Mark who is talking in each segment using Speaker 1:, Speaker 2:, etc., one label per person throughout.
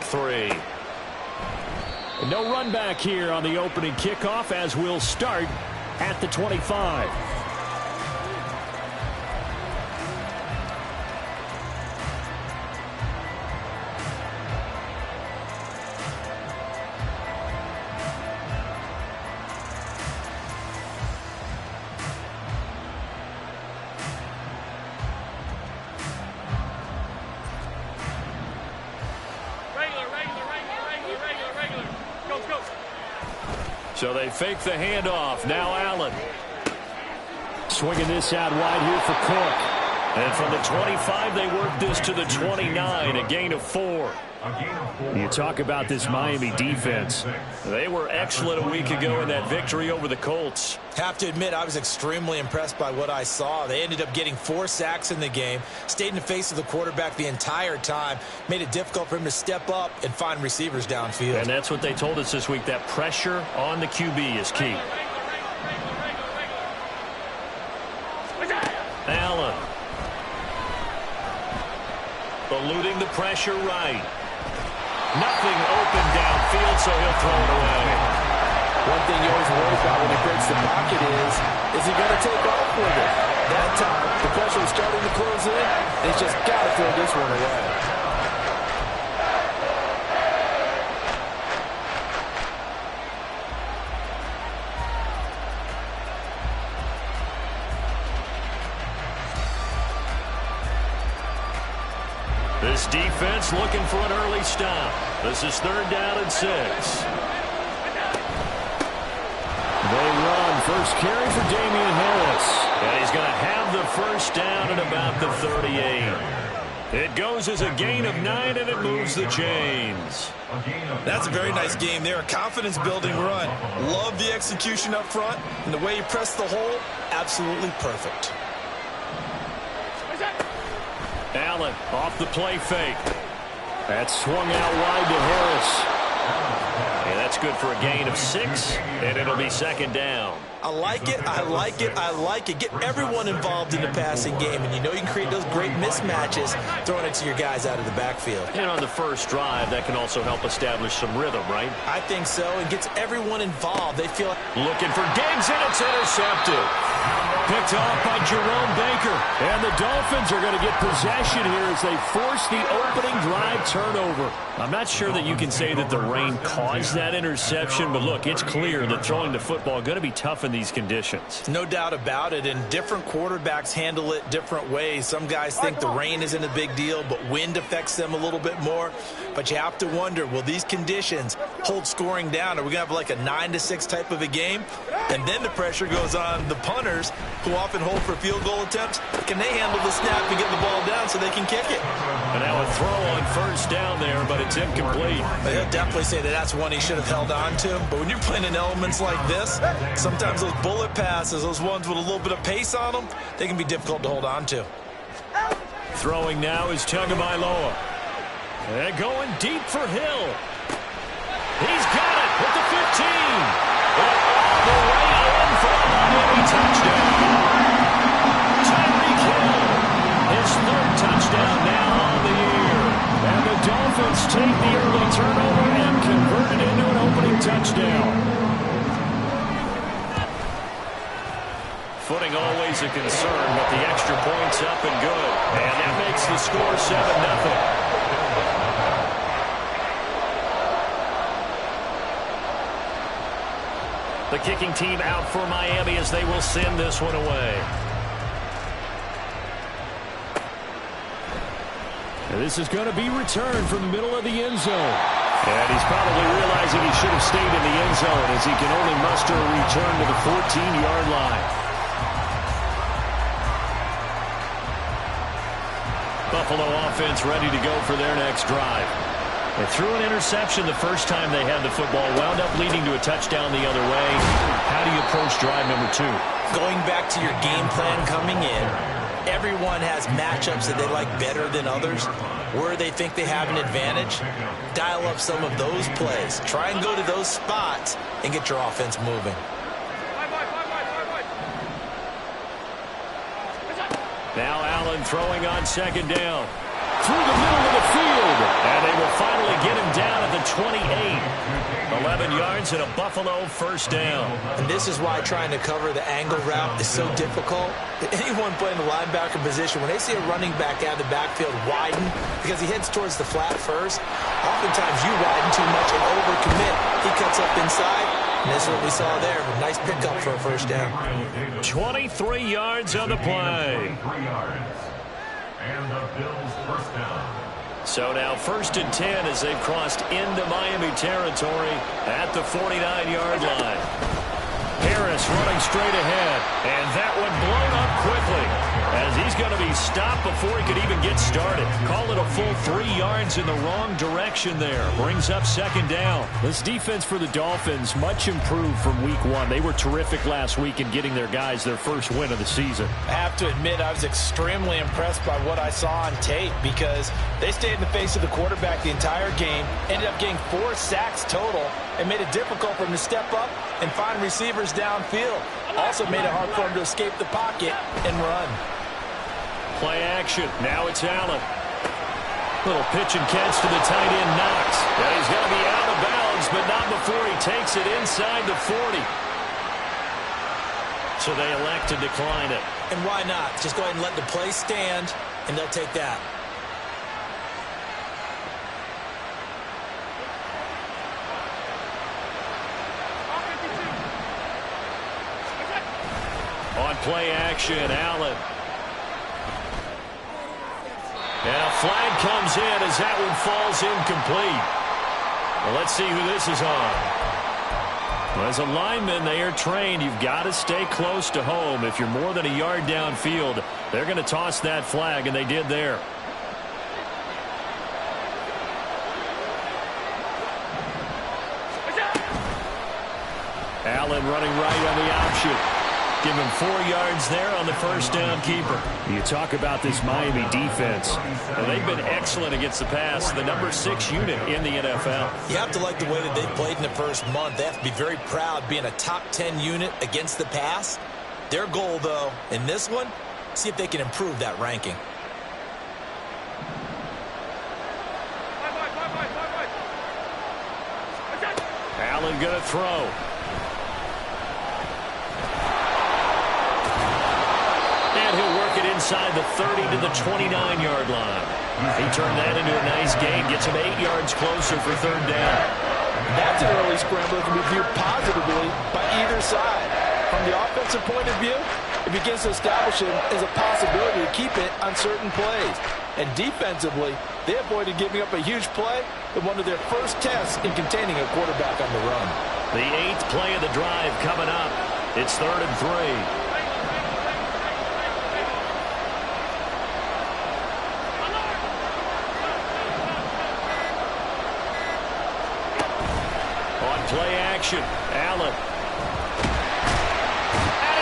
Speaker 1: 3. No run back here on the opening kickoff as we'll start at the 25. So they fake the handoff. Now Allen. Swinging this out wide here for Cook. And from the 25, they work this to the 29, a gain of 4. You talk about this Miami defense. They were excellent a week ago in that victory over the Colts.
Speaker 2: Have to admit, I was extremely impressed by what I saw. They ended up getting 4 sacks in the game, stayed in the face of the quarterback the entire time, made it difficult for him to step up and find receivers downfield.
Speaker 1: And that's what they told us this week, that pressure on the QB is key. Allen. Eluding the pressure right. Nothing open downfield, so he'll throw it away.
Speaker 3: One thing you always worry about when he breaks the pocket is he going to take off with it? That time, the pressure is starting to close in. He's just got to throw this one away.
Speaker 1: This defense looking for an early stop. This is 3rd down and 6. They run. First carry for Damian Harris. And he's going to have the first down at about the 38. It goes as a gain of 9, and it moves the chains.
Speaker 2: That's a very nice game there. A confidence-building run. Love the execution up front. And the way he pressed the hole, absolutely perfect.
Speaker 1: Allen off the play fake. That's swung out wide to Harris. And that's good for a gain of 6, and it'll be 2nd down.
Speaker 2: I like it, I like it, I like it. Get everyone involved in the passing game, and you know you can create those great mismatches throwing it to your guys out of the backfield.
Speaker 1: And on the first drive, that can also help establish some rhythm, right?
Speaker 2: I think so. It gets everyone involved. They feel
Speaker 1: looking for Diggs, and it's intercepted. Picked off by Jerome Baker. And the Dolphins are going to get possession here as they force the opening drive turnover. I'm not sure that you can say that the rain caused that interception, but look, it's clear that throwing the football is going to be tough in these conditions.
Speaker 2: No doubt about it, and different quarterbacks handle it different ways. Some guys think the rain isn't a big deal, but wind affects them a little bit more. But you have to wonder, will these conditions hold scoring down? Are we going to have like a 9-6 type of a game? And then the pressure goes on the punters, who often hold for field goal attempts. Can they handle the snap and get the ball down so they can kick it?
Speaker 1: And now a throw on first down there, but it's incomplete.
Speaker 2: They'll definitely say that that's one he should have held on to. But when you're playing in elements like this, sometimes those bullet passes, those ones with a little bit of pace on them, they can be difficult to hold on to.
Speaker 1: Throwing now is Tagovailoa. And going deep for Hill. He's got it at the 15. And all the way in for a Miami touchdown. Tyreek Hill, his 3rd touchdown now on the year. And the Dolphins take the early turnover and convert it into an opening touchdown. Footing always a concern, but the extra point's up and good. And that makes the score 7-0. The kicking team out for Miami as they will send this one away. And this is going to be returned from the middle of the end zone. And he's probably realizing he should have stayed in the end zone as he can only muster a return to the 14-yard line. Buffalo offense ready to go for their next drive. They threw an interception the first time they had the football, wound up leading to a touchdown the other way. How do you approach drive number 2?
Speaker 2: Going back to your game plan coming in, everyone has matchups that they like better than others. Where they think they have an advantage, dial up some of those plays. Try and go to those spots and get your offense moving.
Speaker 1: Now Allen throwing on 2nd down. through the middle of the field. And they will finally get him down at the 28. 11 yards and a Buffalo first down.
Speaker 2: And this is why trying to cover the angle route is so difficult. Anyone playing the linebacker position, when they see a running back out of the backfield widen because he heads towards the flat first, oftentimes you widen too much and overcommit. He cuts up inside, and that's what we saw there. A nice pickup for a first down.
Speaker 1: 23 yards on the play.
Speaker 4: And the Bills first down.
Speaker 1: So now 1st and 10 as they've crossed into Miami territory at the 49-yard line. Harris running straight ahead, and that one blown up quickly as he's going to be stopped before he could even get started. Call it a full 3 yards in the wrong direction there. Brings up 2nd down. This defense for the Dolphins much improved from week 1. They were terrific last week in getting their guys their first win of the season.
Speaker 5: I have to admit I was extremely impressed by what I saw on tape because they stayed in the face of the quarterback the entire game, ended up getting 4 sacks total, and made it difficult for him to step up and find receivers downfield. Also made it hard for him to escape the pocket and run.
Speaker 1: Play action. Now it's Allen. Little pitch and catch to the tight end, Knox. Yeah, he's going to be out of bounds, but not before he takes it inside the 40. So they elect to decline it.
Speaker 2: And why not? Just go ahead and let the play stand, and they'll take that.
Speaker 1: On play action, Allen. And a flag comes in as that one falls incomplete. Well, let's see who this is on. Well, as a lineman, they are trained. You've got to stay close to home. If you're more than a yard downfield, they're going to toss that flag, and they did there. Allen running right on the option. Give him 4 yards there on the first down keeper. You talk about this Miami defense. Well, they've been excellent against the pass. The number 6 unit in the NFL.
Speaker 2: You have to like the way that they played in the first month. They have to be very proud being a top 10 unit against the pass. Their goal, though, in this one, see if they can improve that ranking.
Speaker 1: Allen going to throw. He'll work it inside the 30 to the 29-yard line. He turned that into a nice gain, gets him 8 yards closer for 3rd down.
Speaker 5: That's an early scramble that can be viewed positively by either side. From the offensive point of view, it begins to establish him as a possibility to keep it on certain plays. And defensively, they avoided giving up a huge play in one of their first tests in containing a quarterback on the run.
Speaker 1: The 8th play of the drive coming up. It's 3rd and 3. Play action. Allen. And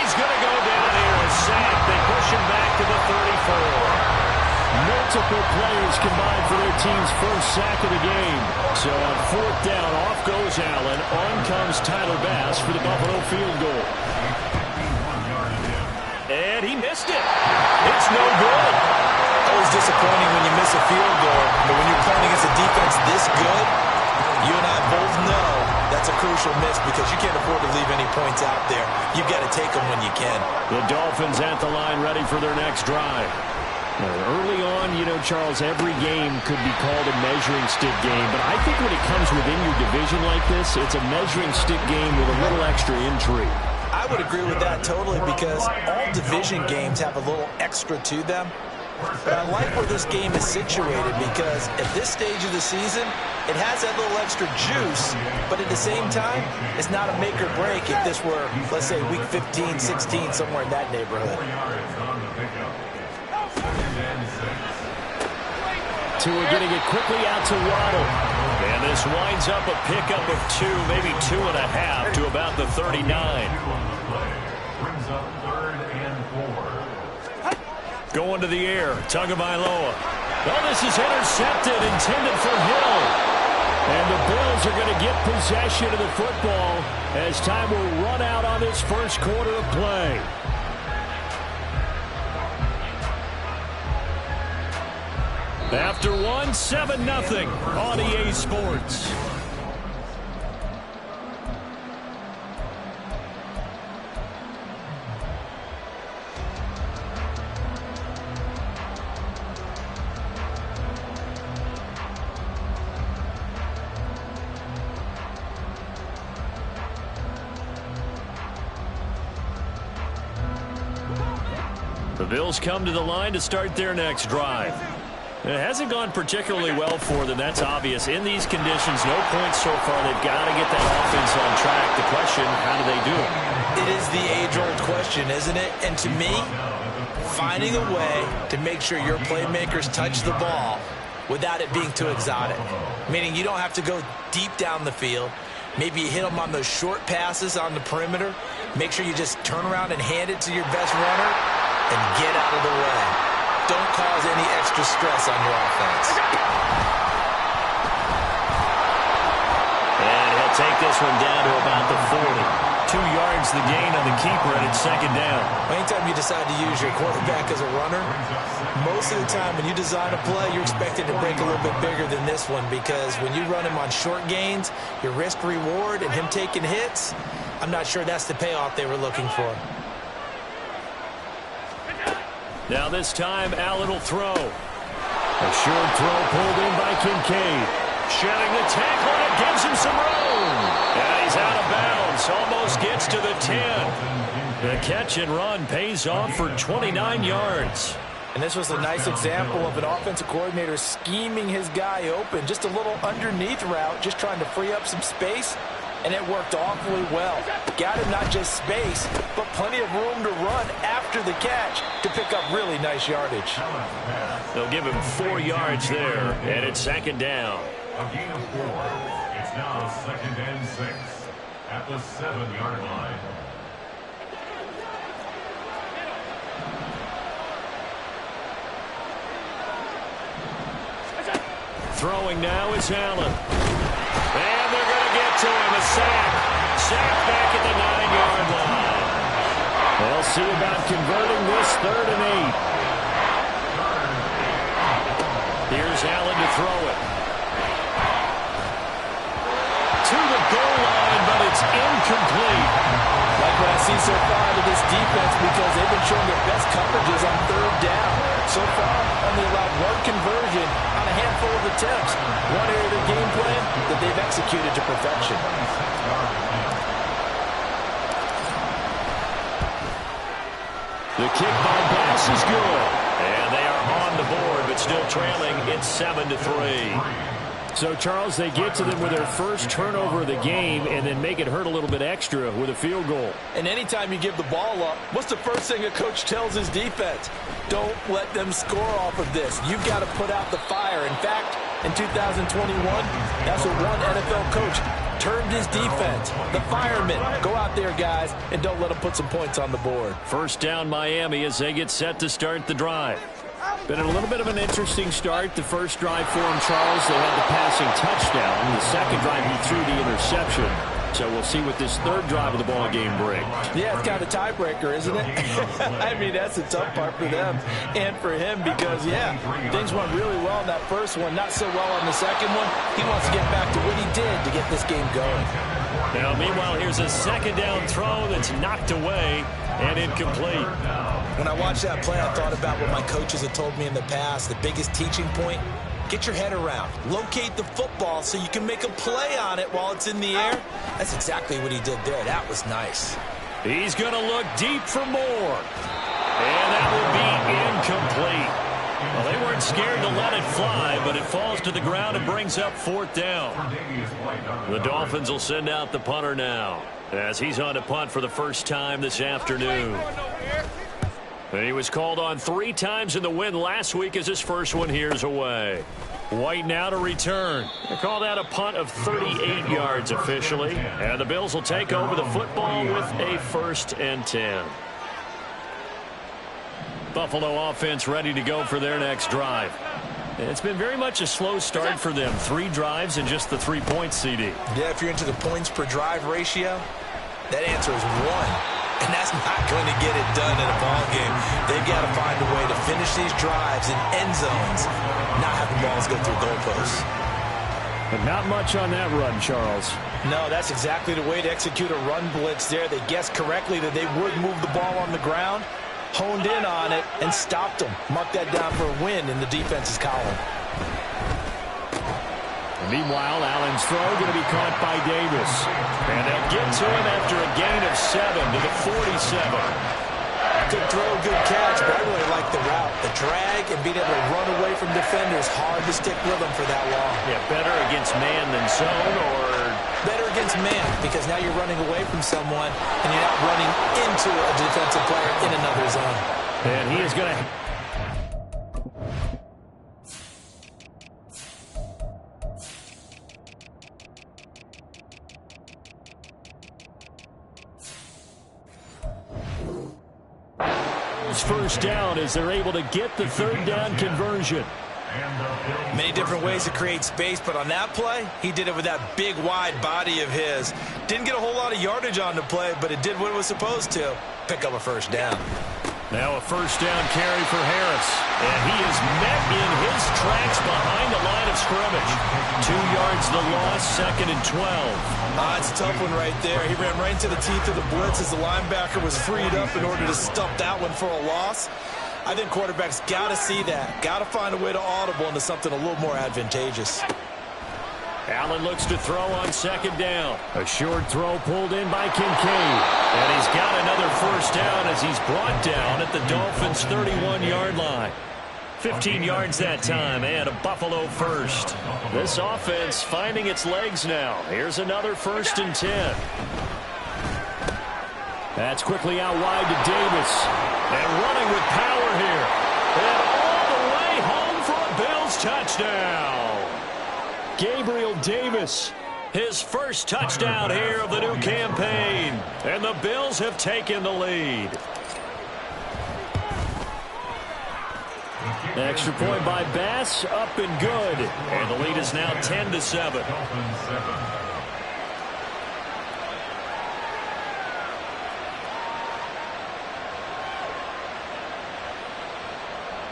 Speaker 1: he's going to go down here. A sack. They push him back to the 34. Multiple players combined for their team's first sack of the game. So on 4th down, off goes Allen. On comes Tyler Bass for the Buffalo field goal. And he missed it. It's no good.
Speaker 2: Always disappointing when you miss a field goal. But when you're playing against a defense this good, you and I both know that's a crucial miss because you can't afford to leave any points out there. You've got to take them when you can.
Speaker 1: The Dolphins at the line ready for their next drive. Early on, you know, Charles, every game could be called a measuring stick game. But I think when it comes within your division like this, it's a measuring stick game with a little extra intrigue.
Speaker 2: I would agree with that totally because all division games have a little extra to them. But I like where this game is situated because at this stage of the season, it has that little extra juice, but at the same time, it's not a make or break if this were, let's say, week 15, 16, somewhere in that neighborhood.
Speaker 1: Tua getting it quickly out to Waddle. And this winds up a pickup of 2, maybe 2.5 to about the 39.
Speaker 4: Brings up 3rd and 4.
Speaker 1: Going to the air, Tagovailoa. Oh, this is intercepted, intended for Hill. And the Bills are going to get possession of the football as time will run out on this first quarter of play. After one, 7-0 on EA Sports. The Bills come to the line to start their next drive. It hasn't gone particularly well for them. That's obvious. In these conditions, no points so far. They've got to get that offense on track. The question, how do they do it?
Speaker 2: It is the age-old question, isn't it? And to me, finding a way to make sure your playmakers touch the ball without it being too exotic. Meaning you don't have to go deep down the field. Maybe you hit them on those short passes on the perimeter. Make sure you just turn around and hand it to your best runner and get out of the way. Don't cause any extra stress on your offense.
Speaker 1: And he'll take this one down to about the 40. 2 yards the gain on the keeper, and it's second down.
Speaker 2: Anytime you decide to use your quarterback as a runner, most of the time when you design a play, you're expected to break a little bit bigger than this one, because when you run him on short gains, your risk-reward and him taking hits, I'm not sure that's the payoff they were looking for.
Speaker 1: Now this time, Allen will throw. A short throw pulled in by Kincaid. Shedding the tackle, and it gives him some room. Yeah, he's out of bounds. Almost gets to the 10. The catch and run pays off for 29 yards.
Speaker 5: And this was a nice example of an offensive coordinator scheming his guy open. Just a little underneath route, just trying to free up some space. And it worked awfully well. Got him not just space, but plenty of room to run after the catch to pick up really nice yardage.
Speaker 1: They'll give him 4 yards there, and it's second down.
Speaker 4: A gain of 4. It's now 2nd and 6 at the 7-yard line.
Speaker 1: Throwing now is Allen. And they're going to get to him. A sack. Sack back at the 9-yard line. They'll see about converting this 3rd and 8. Here's Allen to throw it. To the goal line, but it's incomplete.
Speaker 5: Like what I see so far out of this defense, because they've been showing their best coverages on 3rd down. So far, only allowed 1 conversion on a handful of attempts. One area of their game plan that they've executed to perfection.
Speaker 1: The kick by Bass is good. And they are on the board, but still trailing. It's 7-3. So, Charles, they get to them with their first turnover of the game and then make it hurt a little bit extra with a field goal.
Speaker 5: And anytime you give the ball up, what's the first thing a coach tells his defense? Don't let them score off of this. You've got to put out the fire. In fact, in 2021, that's what one NFL coach termed his defense. The firemen. Go out there, guys, and don't let them put some points on the board.
Speaker 1: First down, Miami, as they get set to start the drive. Been a little bit of an interesting start. The first drive for him, Charles, they had the passing touchdown. The second drive, he threw the interception. So we'll see what this 3rd drive of the ball game brings.
Speaker 5: Yeah, it's kind of a tiebreaker, isn't it? I mean, that's the tough part for them and for him because, yeah, things went really well in that first one, not so well on the second one. He wants to get back to what he did to get this game going.
Speaker 1: Now, meanwhile, here's a second down throw that's knocked away and incomplete.
Speaker 2: When I watched that play, I thought about what my coaches had told me in the past. The biggest teaching point, get your head around. Locate the football so you can make a play on it while it's in the air. That's exactly what he did there. That was nice.
Speaker 1: He's going to look deep for more. And that will be incomplete. Well, they weren't scared to let it fly, but it falls to the ground and brings up 4th down. The Dolphins will send out the punter now as he's on to punt for the first time this afternoon. And he was called on 3 times in the win last week as his first one here's away. White now to return. They call that a punt of 38 yards officially. And the Bills will take over the football with a 1st and 10. Buffalo offense ready to go for their next drive. It's been very much a slow start for them. 3 drives and just the 3 points, CD.
Speaker 2: Yeah, if you're into the points per drive ratio, that answer is 1. And that's not going to get it done in a ball game. They've got to find a way to finish these drives in end zones, not have the balls go through goalposts.
Speaker 1: But not much on that run, Charles.
Speaker 5: No, that's exactly the way to execute a run blitz there. They guessed correctly that they would move the ball on the ground, honed in on it, and stopped them. Mark that down for a win in the defense's column.
Speaker 1: Meanwhile, Allen's throw going to be caught by Davis. And they'll get to him after a gain of 7 to the 47.
Speaker 2: Good throw, good catch, but I really like the route. The drag and being able to run away from defenders, hard to stick with them for that long.
Speaker 1: Yeah, better against man than zone, or
Speaker 2: better against man, because now you're running away from someone and you're not running into a defensive player in another zone.
Speaker 1: And he is going to... First down as they're able to get the third down conversion.
Speaker 2: Many different ways to create space, but on that play, he did it with that big, wide body of his. Didn't get a whole lot of yardage on the play, but it did what it was supposed to. Pick up a first down.
Speaker 1: Now a first down carry for Harris. And he is met in his tracks behind the line of scrimmage. 2 yards the loss, 2nd and 12.
Speaker 2: It's a tough one right there. He ran right into the teeth of the blitz as the linebacker was freed up in order to stump that one for a loss. I think quarterbacks got to see that. Got to find a way to audible into something a little more advantageous.
Speaker 1: Allen looks to throw on 2nd down. A short throw pulled in by Kincaid. And he's got another first down as he's brought down at the Dolphins' 31-yard line. 15 yards that time and a Buffalo first. This offense finding its legs now. Here's another 1st and 10. That's quickly out wide to Davis. And running with power here. And all the way home for a Bills touchdown. Gabriel Davis, his first touchdown here of the new campaign. And the Bills have taken the lead. Extra point by Bass, up and good. And the lead is now 10-7.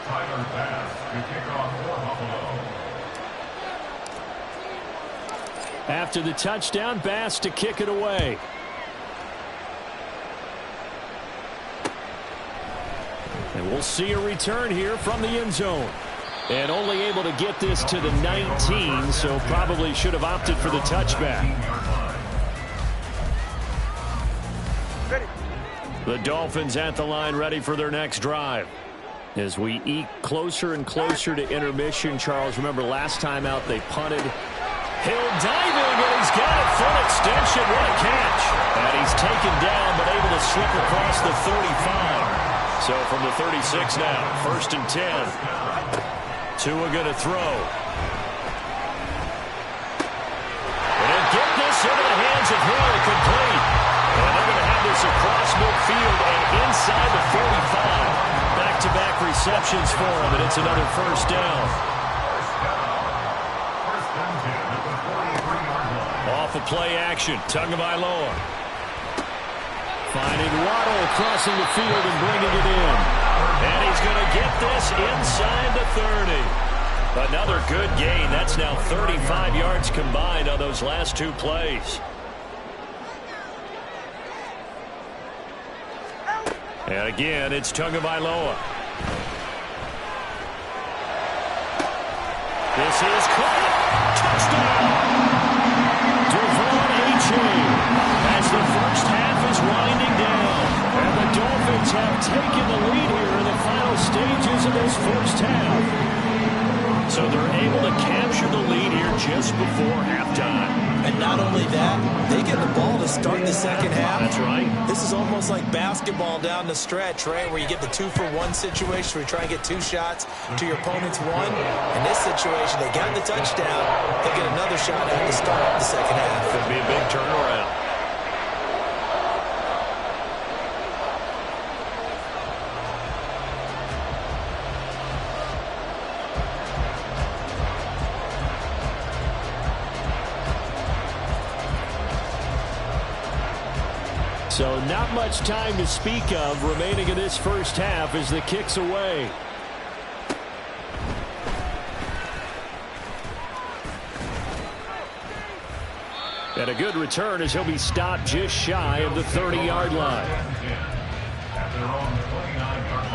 Speaker 4: Tyler Bass to kick off for Buffalo.
Speaker 1: After the touchdown, Bass to kick it away. And we'll see a return here from the end zone. And only able to get this to the 19, so probably should have opted for the touchback. The Dolphins at the line ready for their next drive. As we eke closer and closer to intermission, Charles, remember last time out they punted. Hill diving, and he's got it, full extension. What a catch. And he's taken down, but able to slip across the 35. So from the 36 now, 1st and 10. Tua going to throw. And he'll get this into the hands of Hill, complete. And they're going to have this across midfield and inside the 45. Back-to-back receptions for him, and it's another first down. Off of play action, Tagovailoa. Finding Waddle crossing the field and bringing it in. And he's going to get this inside the 30. Another good gain. That's now 35 yards combined on those last 2 plays. And again, it's Tagovailoa. This is caught. Touchdown. As the first half is winding down, and the Dolphins have taken the lead here in the final stages of this first half. So they're able to capture the lead here just before halftime.
Speaker 2: And not only that, they get the ball to start the second half.
Speaker 1: That's right.
Speaker 2: This is almost like basketball down the stretch, right, where you get the 2-for-1 situation where you try and get 2 shots to your opponent's 1. In this situation, they got the touchdown. They get another shot at the start of the second half.
Speaker 1: Could be a big turnaround. So not much time to speak of remaining in this first half as the kick's away. And a good return as he'll be stopped just shy of the 30-yard line.
Speaker 4: At their own 29-yard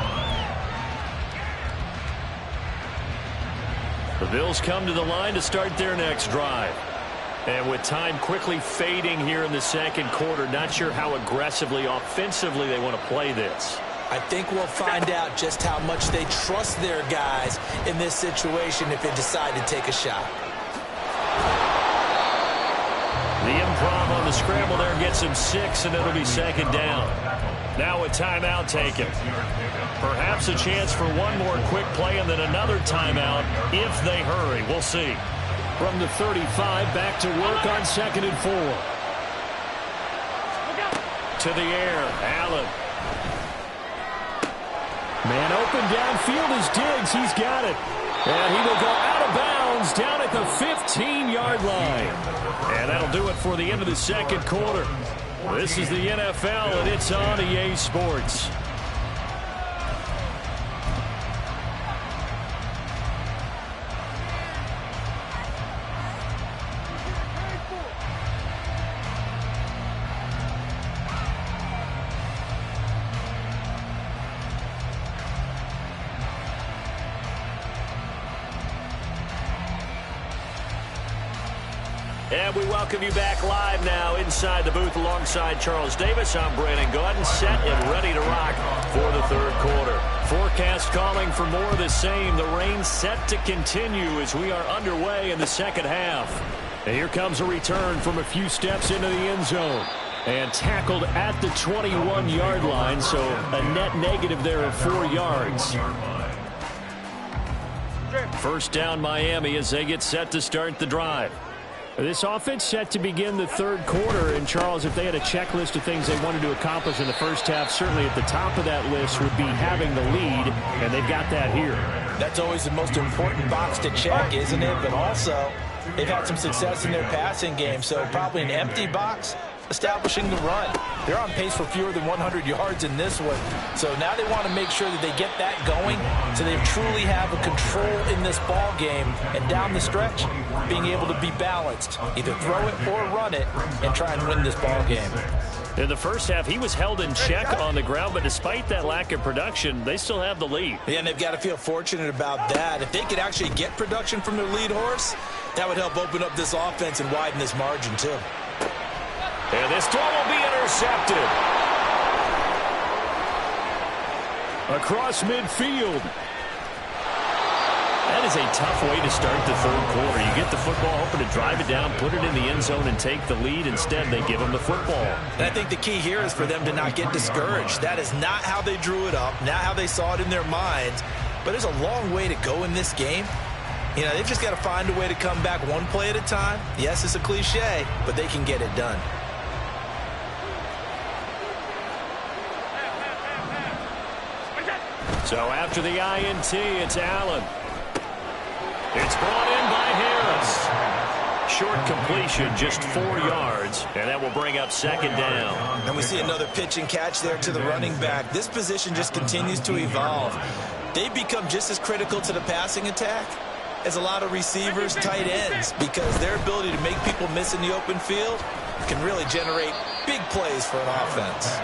Speaker 4: line.
Speaker 1: The Bills come to the line to start their next drive. And with time quickly fading here in the second quarter, not sure how aggressively, offensively they want to play this.
Speaker 2: I think we'll find out just how much they trust their guys in this situation if they decide to take a shot.
Speaker 1: The improv on the scramble there gets him 6, and it'll be second down. Now a timeout taken. Perhaps a chance for one more quick play and then another timeout if they hurry. We'll see. From the 35, back to work on 2nd and 4. To the air, Allen. Man open downfield is Diggs. He's got it. And he will go out of bounds down at the 15-yard line. And that'll do it for the end of the second quarter. This is the NFL, and it's on EA Sports. And we welcome you back live now inside the booth alongside Charles Davis. I'm Brandon Gaudin, set and ready to rock for the third quarter. Forecast calling for more of the same. The rain set to continue as we are underway in the second half. And here comes a return from a few steps into the end zone. And tackled at the 21-yard line, so a net negative there of 4 yards. First down Miami as they get set to start the drive. This offense set to begin the third quarter. And, Charles, if they had a checklist of things they wanted to accomplish in the first half, certainly at the top of that list would be having the lead, and they've got that here.
Speaker 2: That's always the most important box to check, isn't it? But also, they've had some success in their passing game, so probably an empty box establishing the run. They're on pace for fewer than 100 yards in this one. So now they want to make sure that they get that going so they truly have a control in this ball game. And down the stretch, being able to be balanced, either throw it or run it, and try and win this ball game.
Speaker 1: In the first half, he was held in check on the ground, but despite that lack of production, they still have the lead.
Speaker 2: Yeah, and they've got to feel fortunate about that. If they could actually get production from their lead horse, that would help open up this offense and widen this margin too.
Speaker 1: And this throw will be intercepted. Across midfield. That is a tough way to start the third quarter. You get the football, hoping to drive it down, put it in the end zone, and take the lead. Instead, they give them the football.
Speaker 2: And I think the key here is for them to not get discouraged. That is not how they drew it up, not how they saw it in their minds. But there's a long way to go in this game. You know, they've just got to find a way to come back one play at a time. Yes, it's a cliche, but they can get it done.
Speaker 1: So after the INT, it's Allen. It's brought in by Harris. Short completion, just 4 yards, and that will bring up second down.
Speaker 2: And we see another pitch and catch there to the running back. This position just continues to evolve. They've become just as critical to the passing attack as a lot of receivers, tight ends, because their ability to make people miss in the open field can really generate big plays for an offense.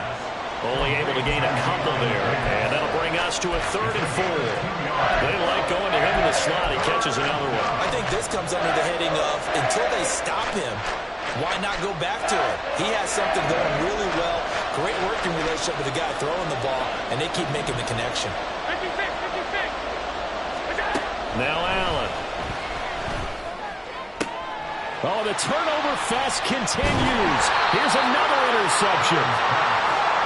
Speaker 1: Only able to gain a couple there, and that'll bring us to a 3rd and 4. They like going to him in the slot. He catches another one.
Speaker 2: I think this comes under the heading of, until they stop him, why not go back to it? He has something going really well, great working relationship with the guy throwing the ball, and they keep making the connection.
Speaker 1: Now Allen. Oh, the turnover fest continues. Here's another interception.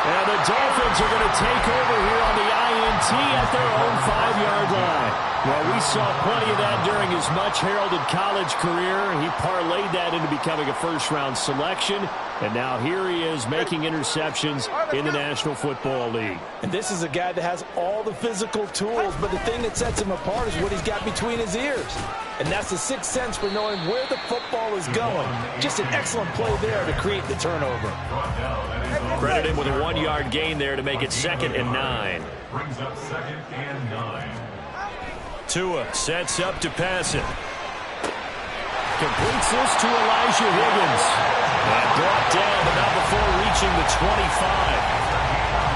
Speaker 1: And the Dolphins are going to take over here on the INT at their own 5-yard line. Well, we saw plenty of that during his much-heralded college career. He parlayed that into becoming a first-round selection, and now here he is making interceptions in the National Football League.
Speaker 5: And this is a guy that has all the physical tools, but the thing that sets him apart is what he's got between his ears. And that's the sixth sense for knowing where the football is going. Just an excellent play there to create the turnover.
Speaker 1: Credit him with a 1-yard gain there to make it 2nd and 9.
Speaker 4: Brings up 2nd and 9.
Speaker 1: Tua sets up to pass it. Completes this to Elijah Higgins. And brought down, but not before reaching the 25.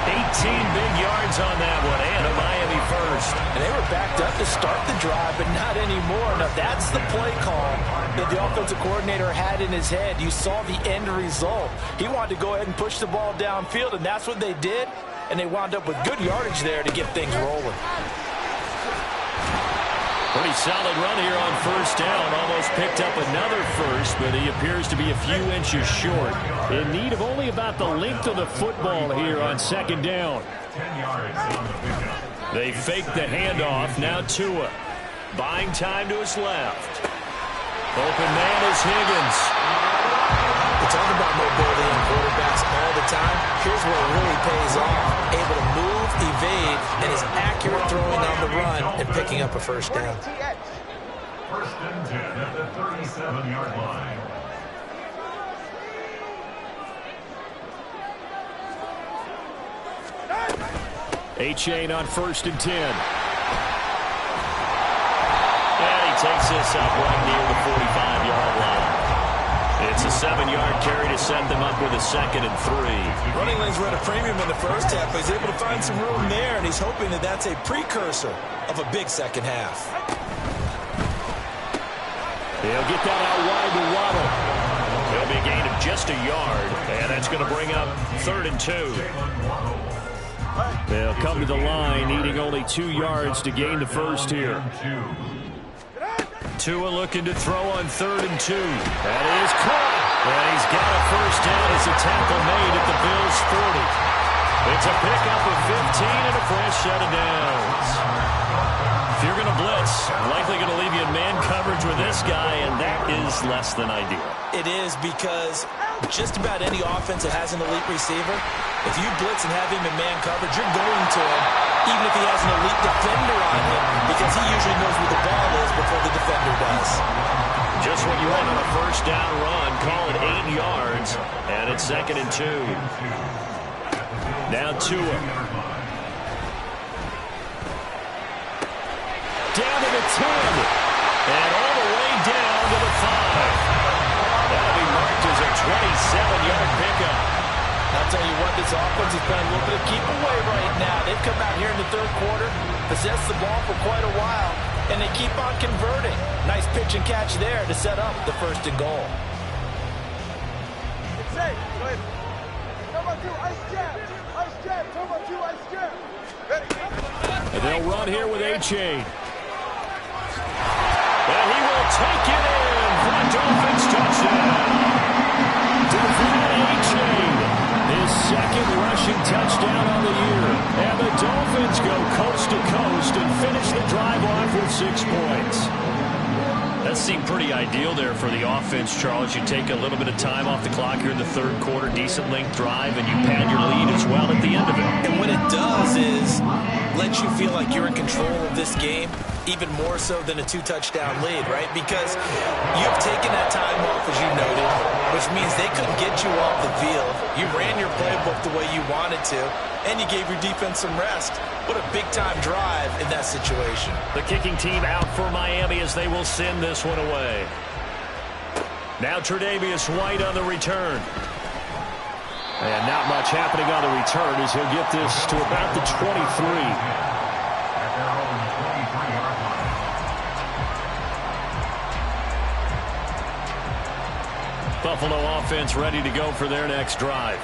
Speaker 1: 18 big yards on that one, and a Miami first.
Speaker 5: And they were backed up to start the drive, but not anymore. Now, that's the play call that the offensive coordinator had in his head. You saw the end result. He wanted to go ahead and push the ball downfield, and that's what they did. And they wound up with good yardage there to get things rolling.
Speaker 1: Pretty solid run here on first down. Almost picked up another first, but he appears to be a few inches short. In need of only about the length of the football here on 2nd down.
Speaker 4: 10 yards on the pickup.
Speaker 1: They fake the handoff. Now Tua. Buying time to his left. Open man is Higgins.
Speaker 2: We talk about mobility in quarterbacks all the time. Here's where it really pays off. Able to move, evade, and is accurate throwing on the run and picking up a first down.
Speaker 4: 1st and 10 at the 37-yard line.
Speaker 1: A-Chain on 1st and 10. And he takes this up right near the 45-yard line. It's a 7-yard carry to set them up with a 2nd and 3.
Speaker 2: Running lanes were at a premium in the first half, but he's able to find some room there, and he's hoping that that's a precursor of a big second half.
Speaker 1: He'll get that out wide to Waddle. It'll be a gain of just a yard, and that's going to bring up 3rd and 2. They'll come to the line, needing only 2 yards to gain the first here. Tua looking to throw on 3rd and 2. That is caught. And he's got a first down as a tackle made at the Bills' 40. It's a pickup of 15 and a fresh set of downs. If you're going to blitz, likely going to leave you in man coverage with this guy, and that is less than ideal.
Speaker 2: It is, because just about any offense that has an elite receiver, if you blitz and have him in man coverage, you're going to him, even if he has an elite defender on him, because he usually knows where the ball is before the defender does.
Speaker 1: Just what you want on a first down run. Call it 8 yards, and it's 2nd and 2. Now Tua. Down to the 10, and all the way down to the 5. That'll be marked as a 27-yard pickup.
Speaker 5: I'll tell you what, this offense has been a little bit of keep away right now. They've come out here in the 3rd quarter, possessed the ball for quite a while, and they keep on converting. Nice pitch and catch there to set up the 1st and goal.
Speaker 1: And they'll run here with A-Chain. And he will take it in for a Dolphins touchdown. Devin A-Chain, his 2nd rushing touchdown on the year. And the Dolphins go coast to coast and finish the drive off with 6 points. That seemed pretty ideal there for the offense, Charles. You take a little bit of time off the clock here in the 3rd quarter, decent length drive, and you pad your lead as well at the end of it.
Speaker 2: And what it does is let you feel like you're in control of this game, even more so than a 2-touchdown lead, right? Because you've taken that time off, as you noted, which means they couldn't get you off the field. You ran your playbook the way you wanted to, and you gave your defense some rest. What a big-time drive in that situation.
Speaker 1: The kicking team out for Miami as they will send this one away. Now Tre'Davious White on the return. And not much happening on the return as he'll get this to about the 23. Buffalo offense ready to go for their next drive.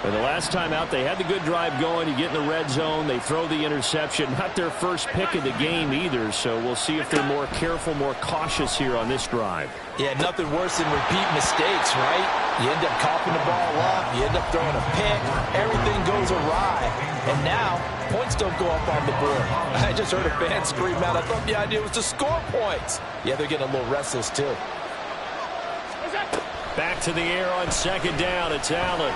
Speaker 1: And the last time out, they had the good drive going. You get in the red zone, they throw the interception. Not their first pick of the game either, so we'll see if they're more careful, more cautious here on this drive.
Speaker 5: Yeah, nothing worse than repeat mistakes, right? You end up coughing the ball up, you end up throwing a pick, everything goes awry. And now, points don't go up on the board. I just heard a fan scream out, I thought the idea was to score points. Yeah, they're getting a little restless too.
Speaker 1: Back to the air on second down. It's Allen.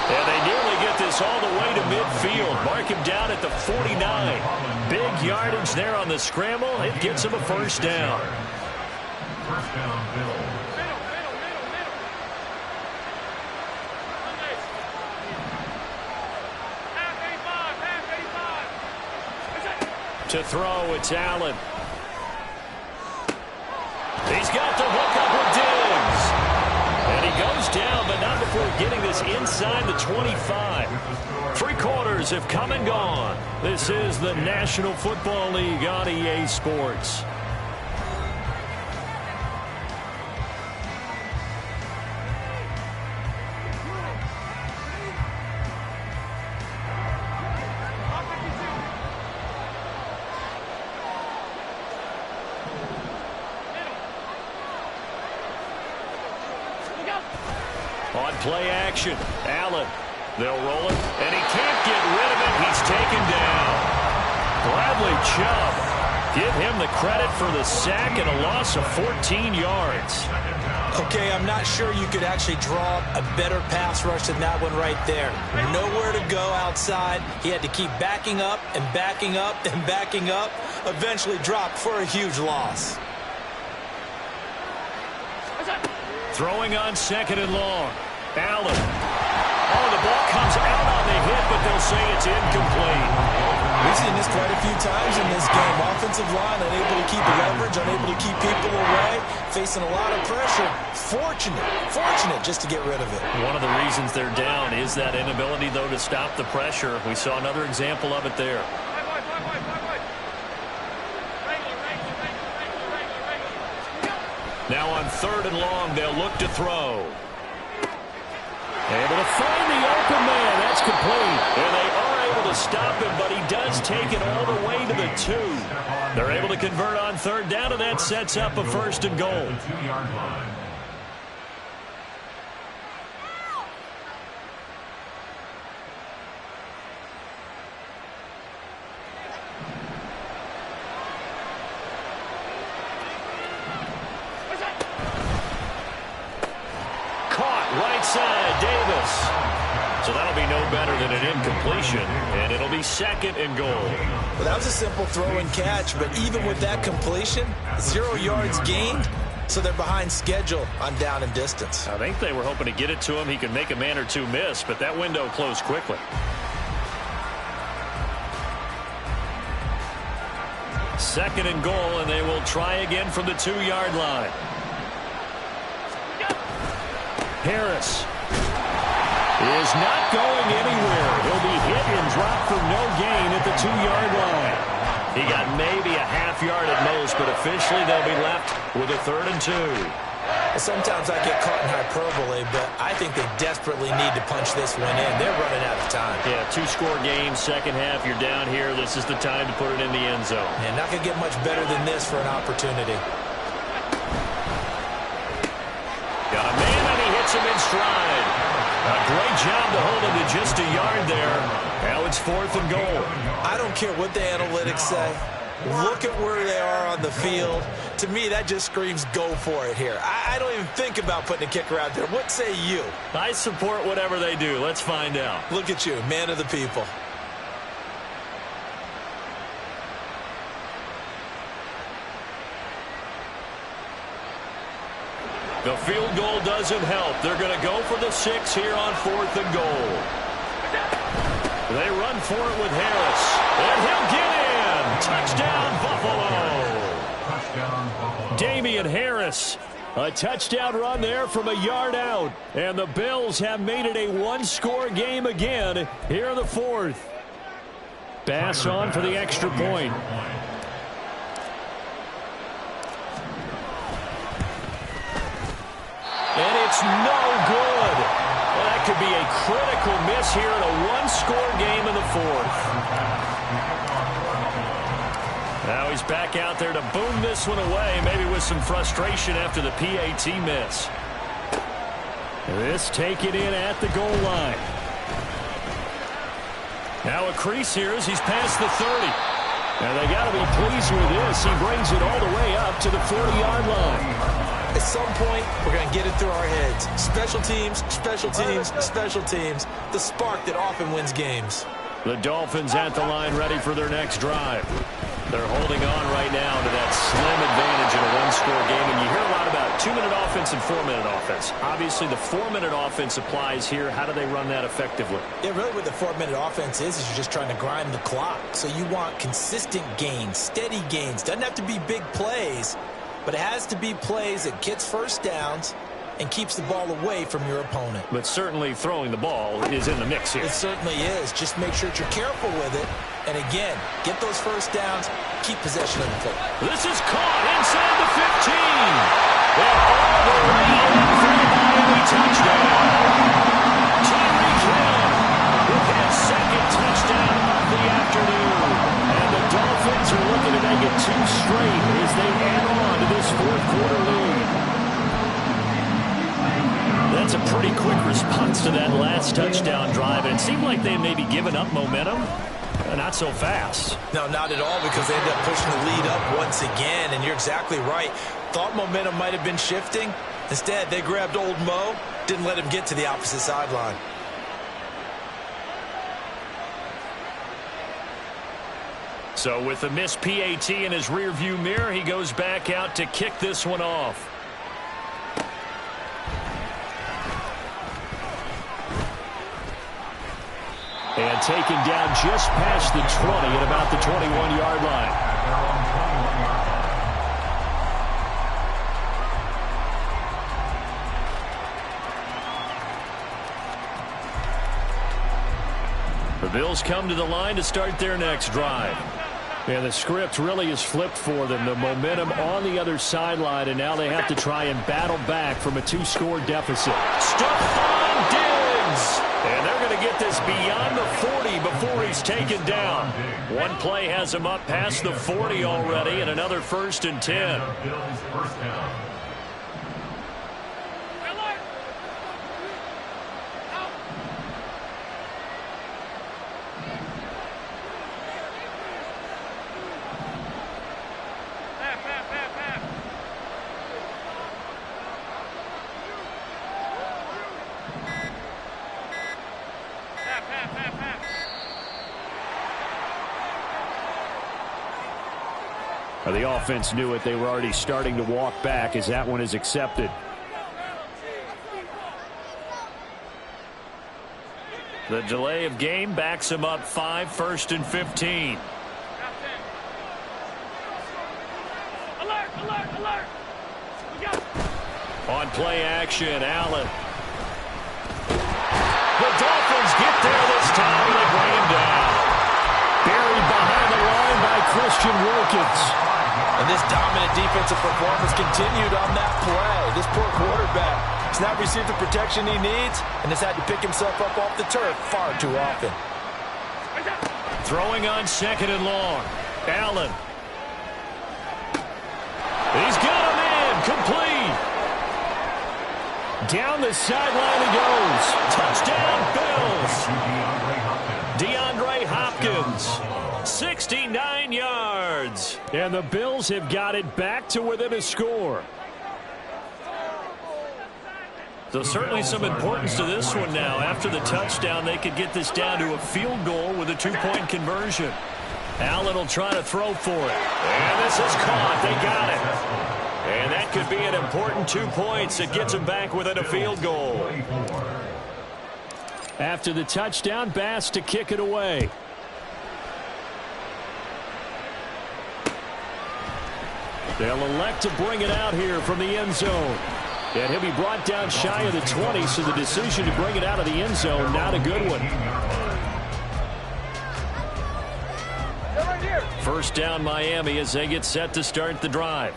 Speaker 1: And they nearly get this all the way to midfield. Mark him down at the 49. Big yardage there on the scramble. It gets him a first down.
Speaker 4: First down, Bill.
Speaker 1: To throw, it's Allen. He's got the hook up with Diggs. And he goes down, but not before getting this inside the 25. 3 quarters have come and gone. This is the National Football League on EA Sports. On play action, Allen. They'll roll it, and he can't get rid of it. He's taken down. Bradley Chubb. Give him the credit for the sack and a loss of 14 yards.
Speaker 2: Okay, I'm not sure you could actually draw a better pass rush than that one right there. Nowhere to go outside. He had to keep backing up and backing up and backing up. Eventually dropped for a huge loss.
Speaker 1: Throwing on second and long. Allen. Oh, the ball comes out on the hit, but they'll say it's incomplete.
Speaker 2: We've seen this quite a few times in this game. Offensive line unable to keep leverage, unable to keep people away, facing a lot of pressure. Fortunate just to get rid of it.
Speaker 1: One of the reasons they're down is that inability, though, to stop the pressure. We saw another example of it there. Now on third and long, they'll look to throw. Able to find the open man. That's complete. And they are able to stop him, but he does take it all the way to the 2. They're able to convert on third down, and that sets up a first and goal.
Speaker 4: The 2-yard line.
Speaker 1: Right side, Davis. So that'll be no better than an incompletion, and it'll be second and goal.
Speaker 2: Well, that was a simple throw and catch, but even with that completion, 0 yards gained, so they're behind schedule on down and distance.
Speaker 1: I think they were hoping to get it to him. He could make a man or two miss, but that window closed quickly. Second and goal, and they will try again from the 2-yard line. Harris is not going anywhere. He'll be hit and dropped for no gain at the 2-yard line. He got maybe a half yard at most, but officially they'll be left with a 3rd and 2.
Speaker 2: Sometimes I get caught in hyperbole, but I think they desperately need to punch this one in. They're running out of time.
Speaker 1: Yeah, 2-score game, second half. You're down here. This is the time to put it in the end zone.
Speaker 2: And not going to get much better than this for an opportunity.
Speaker 1: Got a man, and he hits him in stride. A great job to hold him to just a yard there. Now it's 4th and goal.
Speaker 2: I don't care what the analytics say. Look at where they are on the field. To me, that just screams go for it here. I don't even think about putting a kicker out there. What say you?
Speaker 1: I support whatever they do. Let's find out.
Speaker 2: Look at you, man of the people.
Speaker 1: The field goal doesn't help. They're going to go for the 6 here on 4th and goal. They run for it with Harris. And he'll get in. Touchdown, Buffalo.
Speaker 4: Touchdown, Buffalo.
Speaker 1: Damian Harris. A touchdown run there from a yard out. And the Bills have made it a 1-score game again here in the 4th. Bass on for the extra point. It's no good. Well, that could be a critical miss here in a one-score game in the fourth. Now he's back out there to boom this one away, maybe with some frustration after the PAT miss. This taken in at the goal line. Now a crease here as he's past the 30. And they got to be pleased with this. He brings it all the way up to the 40-yard line.
Speaker 2: At some point, we're going to get it through our heads. Special teams, special teams, special teams. The spark that often wins games.
Speaker 1: The Dolphins at the line ready for their next drive. They're holding on right now to that slim advantage in a one-score game. And you hear a lot about 2-minute offense and 4-minute offense. Obviously, the 4-minute offense applies here. How do they run that effectively?
Speaker 2: Yeah, really what the 4-minute offense is you're just trying to grind the clock. So you want consistent gains, steady gains. Doesn't have to be big plays, but it has to be plays that gets first downs and keeps the ball away from your opponent.
Speaker 1: But certainly throwing the ball is in the mix here.
Speaker 2: It certainly is. Just make sure that you're careful with it. And again, get those first downs, keep possession of the football.
Speaker 1: This is caught inside the 15. And all the way in for the Miami touchdown. Tyreek Hill with his second touchdown of the afternoon. And the Dolphins are looking to make it 2 straight as they add on to this fourth-quarter lead. That's a pretty quick response to that last touchdown drive. And it seemed like they had maybe given up momentum. Not so fast.
Speaker 2: No, not at all, because they ended up pushing the lead up once again. And you're exactly right. Thought momentum might have been shifting. Instead, they grabbed old Mo, didn't let him get to the opposite sideline.
Speaker 1: So with the missed PAT in his rearview mirror, he goes back out to kick this one off. And taken down just past the 20 at about the 21-yard line. The Bills come to the line to start their next drive. And the script really is flipped for them. The momentum on the other sideline, and now they have to try and battle back from a 2-score deficit. Stephon Diggs! And they're going to get this beyond the 40 before he's taken down. One play has him up past the 40 already, and another 1st and 10.
Speaker 4: Bills first down.
Speaker 1: The offense knew it. They were already starting to walk back as that one is accepted. The delay of game backs him up 5, 1st and 15.
Speaker 6: Alert, alert, alert.
Speaker 1: On play action, Allen. The Dolphins get there this time. They bring him down. Buried behind the line by Christian Wilkins.
Speaker 5: And this dominant defensive performance continued on that play. This poor quarterback has not received the protection he needs and has had to pick himself up off the turf far too often.
Speaker 1: Throwing on 2nd and long. Allen. He's got him in. Complete. Down the sideline he goes. Touchdown, Bills. DeAndre Hopkins. 69 yards. And the Bills have got it back to within a score. So certainly some importance to this one now. After the touchdown, they could get this down to a field goal with a 2-point conversion. Allen will try to throw for it. And this is caught. They got it. And that could be an important 2 points. It gets them back within a field goal. After the touchdown, Bass to kick it away. They'll elect to bring it out here from the end zone. And he'll be brought down shy of the 20, so the decision to bring it out of the end zone, not a good one. First down Miami as they get set to start the drive.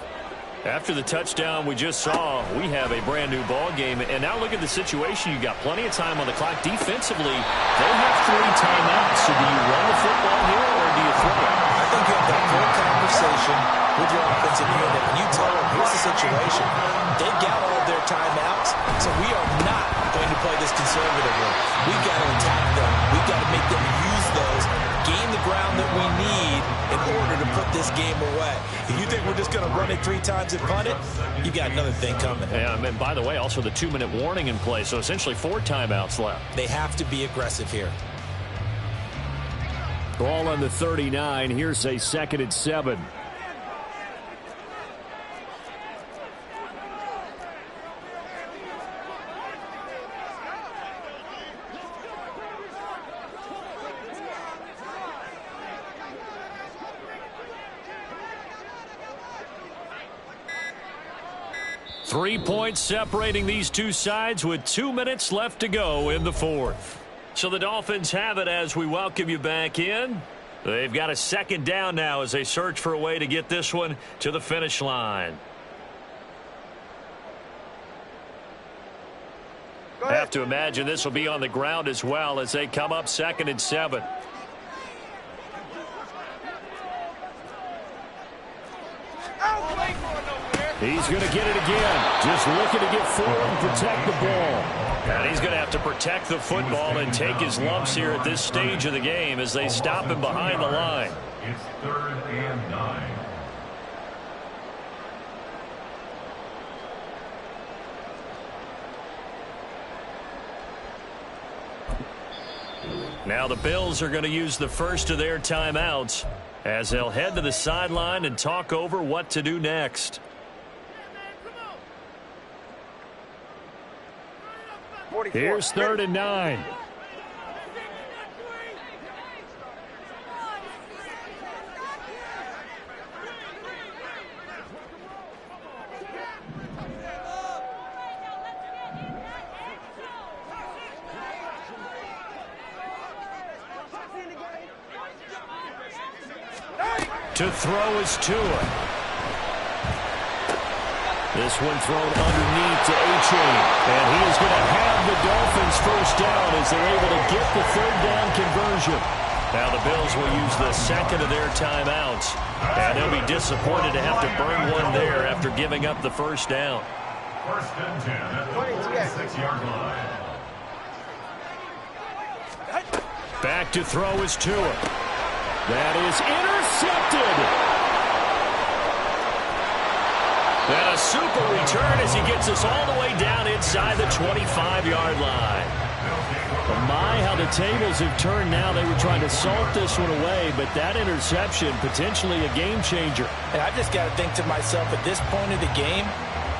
Speaker 1: After the touchdown we just saw, we have a brand new ball game. And now look at the situation. You got plenty of time on the clock. Defensively, they have 3 timeouts. So do you run the football here or do you throw it?
Speaker 2: I think you have that full conversation with your offensive unit, and you tell them, here's the situation. They've got all their timeouts, so we are not going to play this conservatively. We've got to attack them. We've got to make them use those, gain the ground that we need in order to put this game away. If you think we're just going to run it 3 times and punt it, you got another thing coming.
Speaker 1: Yeah, and by the way, also the 2-minute warning in play, so essentially 4 timeouts left.
Speaker 2: They have to be aggressive here.
Speaker 1: Ball on the 39. Here's a 2nd and 7. Three points separating these two sides with 2 minutes left to go in the 4th. So the Dolphins have it as we welcome you back in. They've got a 2nd down now as they search for a way to get this one to the finish line. I have to imagine this will be on the ground as well as they come up 2nd and 7. He's going to get it again. Just looking to get forward and protect the ball. And he's going to have to protect the football and take his lumps here at this stage of the game as they stop him behind the line.
Speaker 4: It's 3rd and 9.
Speaker 1: Now the Bills are going to use the first of their timeouts as they'll head to the sideline and talk over what to do next. Here's 3rd and 9. To throw is Tua. This one thrown underneath to A-Chain. And he is going to have the Dolphins first down as they're able to get the 3rd down conversion. Now the Bills will use the 2nd of their timeouts. And they'll be disappointed to have to burn one there after giving up the first down.
Speaker 4: 1st and 10 at the 46-yard line.
Speaker 1: Back to throw is Tua. That is intercepted. And a super return as he gets us all the way down inside the 25-yard line. But my, how the tables have turned now. They were trying to salt this one away, but that interception, potentially a game changer.
Speaker 5: And I just got to think to myself, at this point of the game,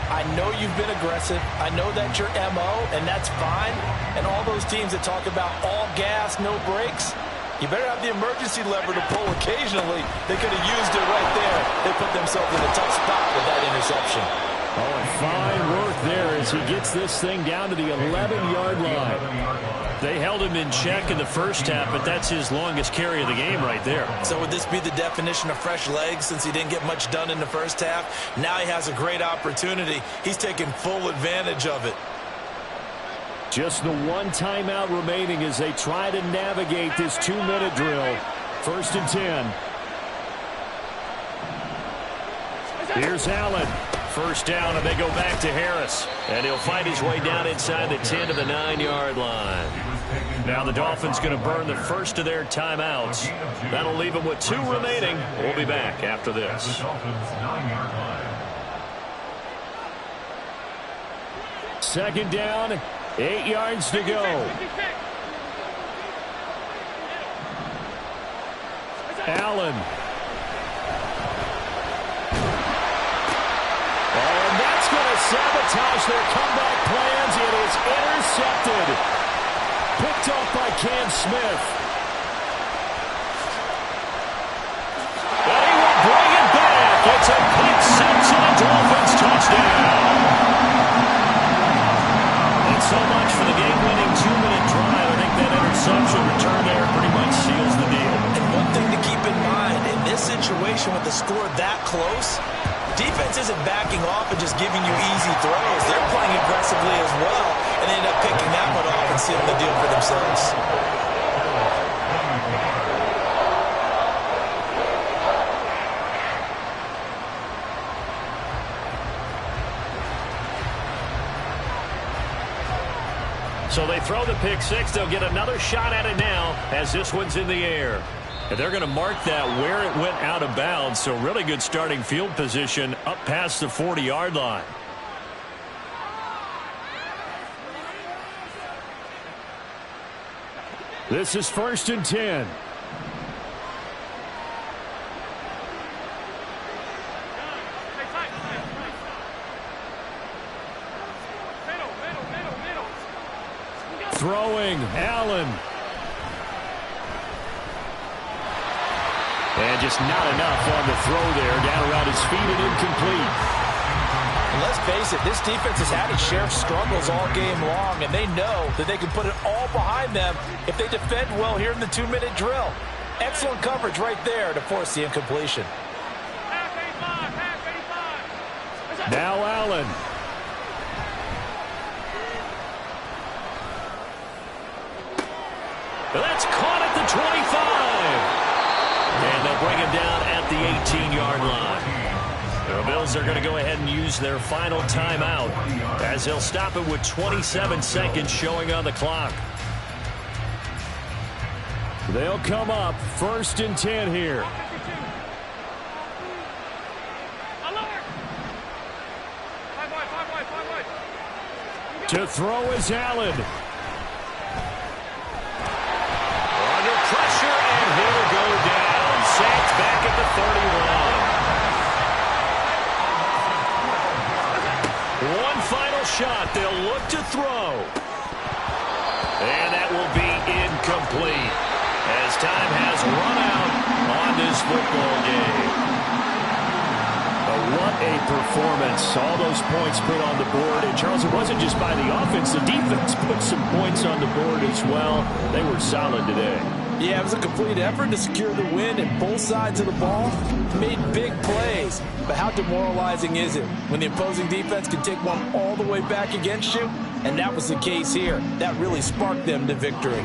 Speaker 5: I know you've been aggressive. I know that's your MO, and that's fine. And all those teams that talk about all gas, no brakes, you better have the emergency lever to pull occasionally. They could have used it right there. They put themselves in a tough spot with that interception.
Speaker 1: Oh, and fine work there as he gets this thing down to the 11-yard line. They held him in check in the first half, but that's his longest carry of the game right there.
Speaker 2: So would this be the definition of fresh legs since he didn't get much done in the first half? Now he has a great opportunity. He's taking full advantage of it.
Speaker 1: Just the 1 timeout remaining as they try to navigate this 2-minute drill. 1st and 10. Here's Allen. First down, and they go back to Harris. And he'll fight his way down inside the 10 to the 9-yard line. Now the Dolphins going to burn the first of their timeouts. That'll leave them with 2 remaining. We'll be back after this.
Speaker 4: The Dolphins' 9-yard line.
Speaker 1: 2nd down, 8 yards to go. Allen. And that's going to sabotage their comeback plans. It is intercepted. Picked up by Cam Smith. And he will bring it back. It's a pick six and a Dolphins touchdown. And so much for the game-winning 2-minute drive. I think that interception return there pretty much seals the deal.
Speaker 2: And one thing to keep in mind, in this situation with the score that close, defense isn't backing off and just giving you easy throws. They're playing aggressively as well, and they end up picking that one off and sealing the deal for themselves.
Speaker 1: So they throw the pick six. They'll get another shot at it now as this one's in the air. And they're going to mark that where it went out of bounds. So really good starting field position up past the 40-yard line. This is 1st and 10. Throwing, Allen. And just not enough on the throw there. Down around his feet and incomplete.
Speaker 5: And let's face it, this defense has had its share of struggles all game long, and they know that they can put it all behind them if they defend well here in the 2-minute drill. Excellent coverage right there to force the incompletion.
Speaker 1: Now Allen. That's caught at the 25. And they'll bring him down at the 18-yard line. The Bills are going to go ahead and use their final timeout as they'll stop it with 27 seconds showing on the clock. They'll come up 1st and 10 here. To throw is Allen. Under pressure, and he'll go down. Sacked back at the 31. One final shot. They'll look to throw. And that will be incomplete as time has run out on this football game. What a performance. All those points put on the board. And, Charles, it wasn't just by the offense. The defense put some points on the board as well. They were solid today.
Speaker 5: Yeah, it was a complete effort to secure the win, and both sides of the ball made big plays. But how demoralizing is it when the opposing defense can take one all the way back against you? And that was the case here. That really sparked them to victory.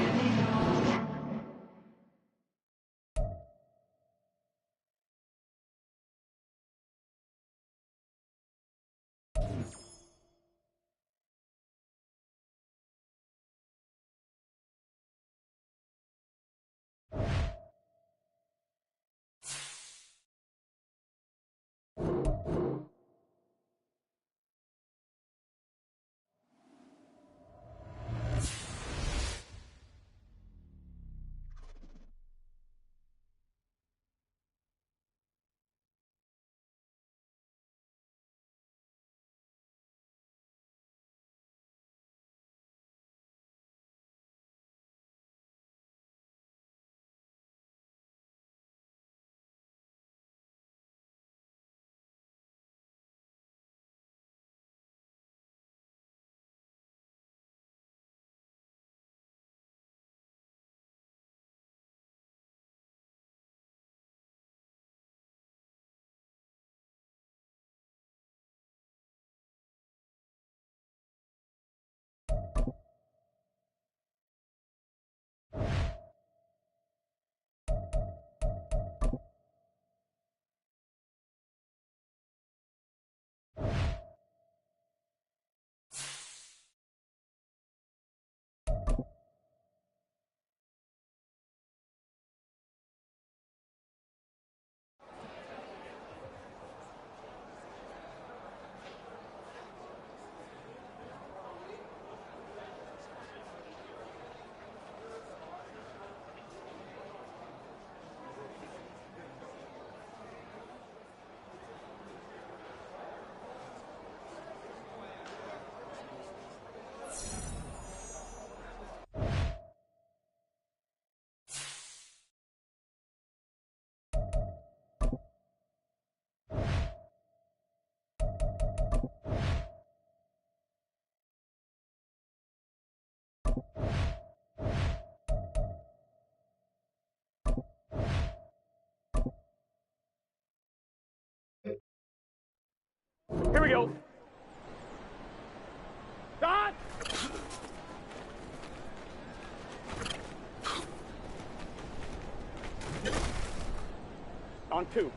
Speaker 6: 2.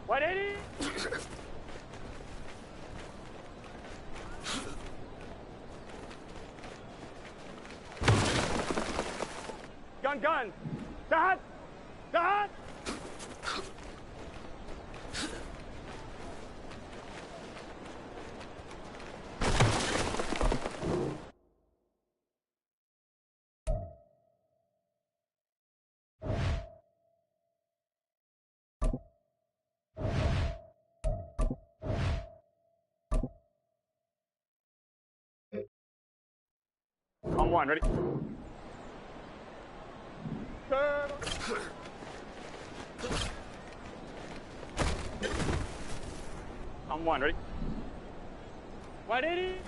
Speaker 6: 180. Gun. Dad. On 1, ready? Turn. On 1, ready? 180.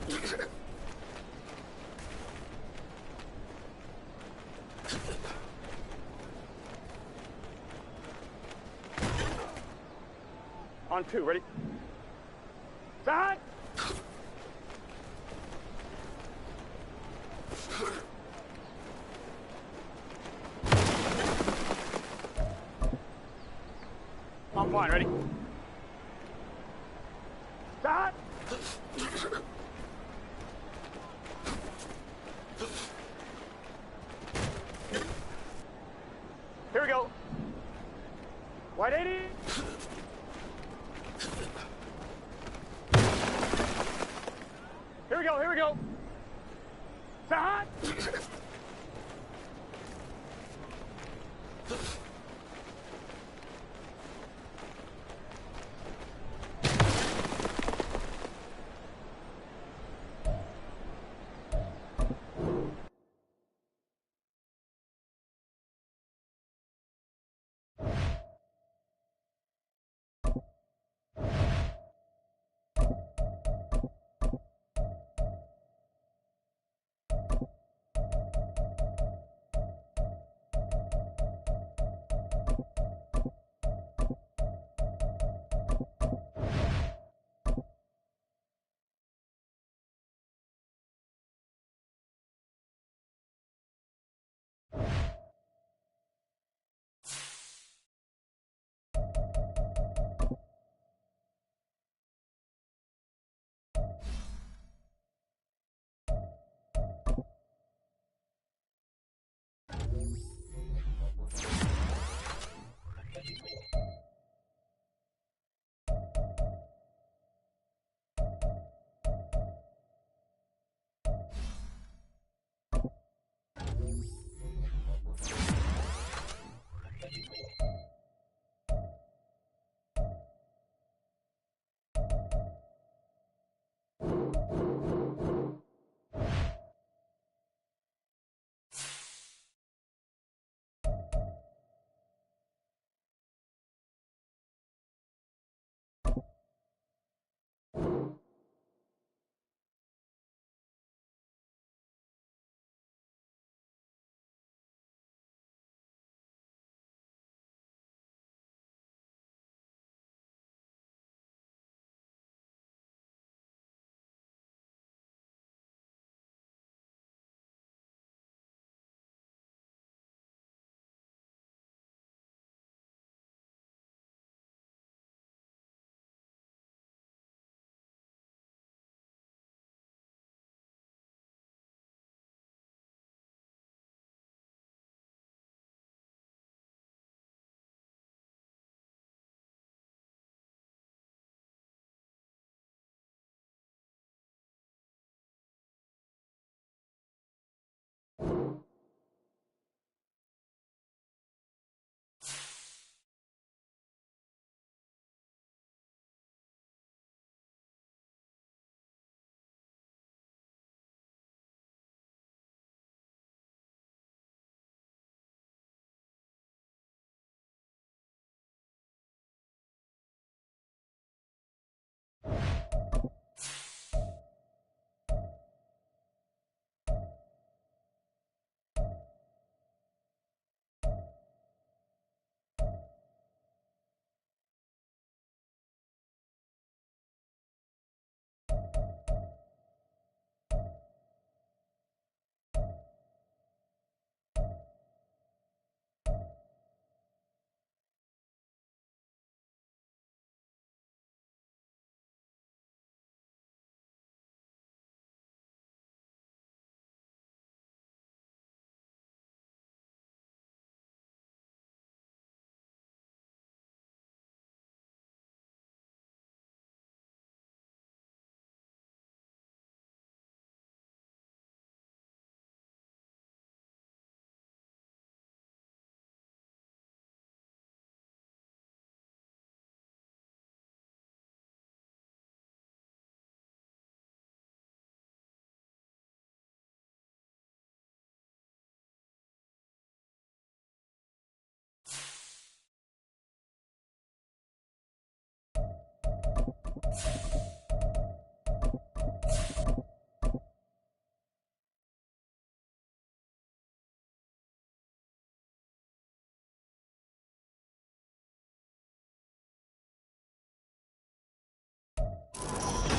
Speaker 6: On 2, ready? Side. On 1, ready? Start! Here we go. 180. Here we go. Start!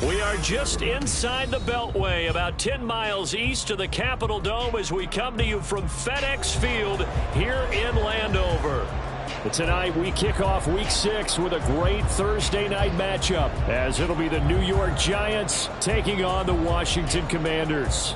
Speaker 1: We are just inside the Beltway, about 10 miles east of the Capitol Dome as we come to you from FedEx Field here in Landover. But tonight we kick off Week 6 with a great Thursday night matchup, as it'll be the New York Giants taking on the Washington Commanders.